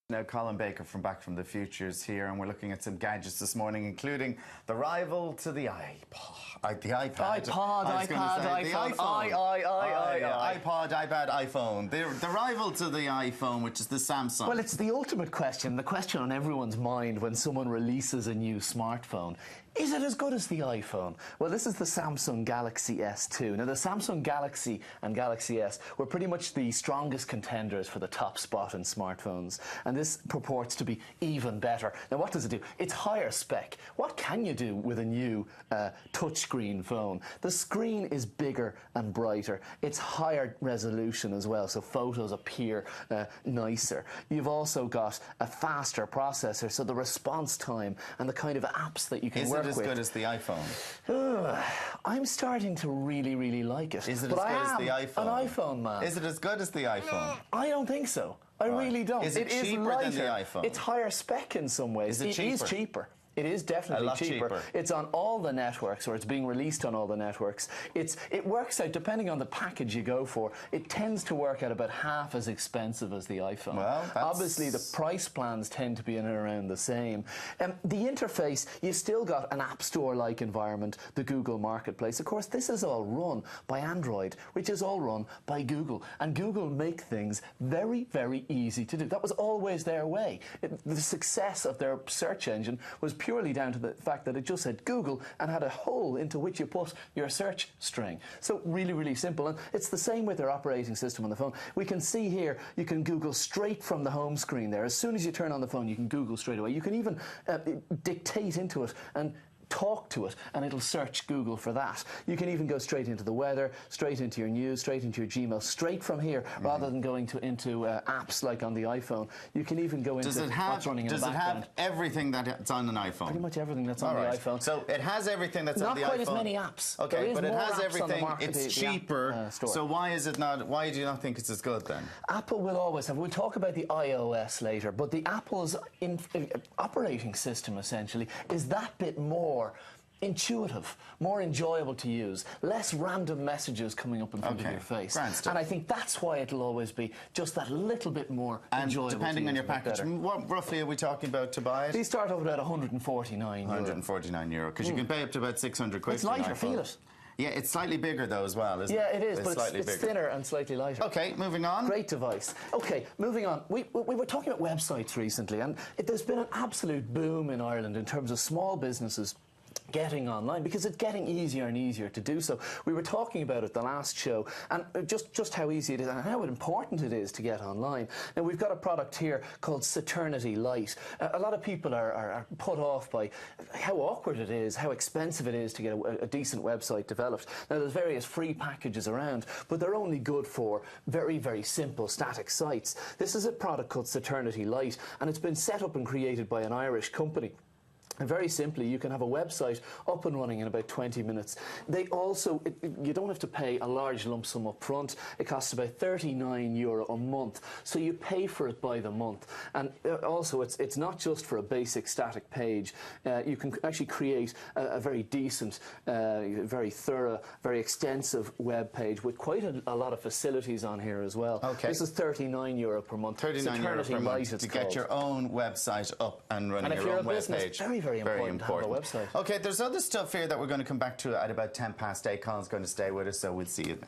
Now, Colin Baker from Back from the Future is here, and we're looking at some gadgets this morning, including the rival to the iPod, the iPad. iPod, iPad, iPhone. The rival to the iPhone, which is the Samsung. Well, it's the ultimate question, the question on everyone's mind when someone releases a new smartphone. Is it as good as the iPhone? Well, this is the Samsung Galaxy S2. Now, the Samsung Galaxy and Galaxy S were pretty much the strongest contenders for the top spot in smartphones, and this purports to be even better. Now, what does it do? It's higher spec. What can you do with a new touchscreen phone? The screen is bigger and brighter. It's higher resolution as well, so photos appear nicer. You've also got a faster processor, so the response time and the kind of apps that you can work with. Is it as good as the iPhone? I'm starting to really like it. Is it as good as the iPhone? An iPhone man. Is it as good as the iPhone? I don't think so. I really don't. Is it cheaper than the iPhone? It's higher spec in some ways. Is it cheaper? It is cheaper. It is definitely cheaper. It's on all the networks, or it's being released on all the networks. It works out, depending on the package you go for, it tends to work out about half as expensive as the iPhone. Well, obviously, the price plans tend to be in and around the same. The interface, you've still got an App Store-like environment, the Google Marketplace. Of course, this is all run by Android, which is all run by Google. And Google make things very easy to do. That was always their way. The success of their search engine was purely down to the fact that it just said Google and had a hole into which you put your search string. So really simple. And it's the same with their operating system on the phone. We can see here, you can Google straight from the home screen there. As soon as you turn on the phone, you can Google straight away. You can even dictate into it and talk to it, and it'll search Google for that. You can even go straight into the weather, straight into your news, straight into your Gmail, straight from here, rather than going into apps like on the iPhone. You can even go into what's running in the background. Does it have everything that's on an iPhone? Pretty much everything that's on the iPhone. So it has everything that's on the iPhone. Not quite as many apps. Okay, but it has everything. It's cheaper. So why is it not? Why do you not think it's as good then? Apple will always have. We'll talk about the iOS later, but the Apple's operating system essentially is that bit more intuitive, more enjoyable to use, less random messages coming up in front of your face. And I think that's why it'll always be just that little bit more enjoyable. And depending on your package, what roughly are we talking about to buy it? These start off at about €149. €149, because you can pay up to about 600 quid. It's lighter, feel it. Yeah, it's slightly bigger though as well, isn't it? Yeah, it is, but it's thinner and slightly lighter. Okay, moving on. Great device. Okay, moving on. We were talking about websites recently, and there's been an absolute boom in Ireland in terms of small businesses getting online, because it's getting easier and easier to do so. We were talking about it the last show, and just how easy it is and how important it is to get online. Now, we've got a product here called Saturnity Lite. A lot of people are put off by how awkward it is, how expensive it is to get a decent website developed. Now, there's various free packages around, but they're only good for very simple static sites. This is a product called Saturnity Lite, and it's been set up and created by an Irish company. And very simply, you can have a website up and running in about 20 minutes. They also, you don't have to pay a large lump sum up front. It costs about €39 a month. So you pay for it by the month. And also, it's not just for a basic static page. You can actually create a very decent, very thorough, very extensive web page with quite a lot of facilities on here as well. Okay. This is €39 per month. €39 per month to get your own website up and running, and your own web page. Very important to have a website. Okay, there's other stuff here that we're going to come back to at about 8:10. Colin's going to stay with us, so we'll see you then.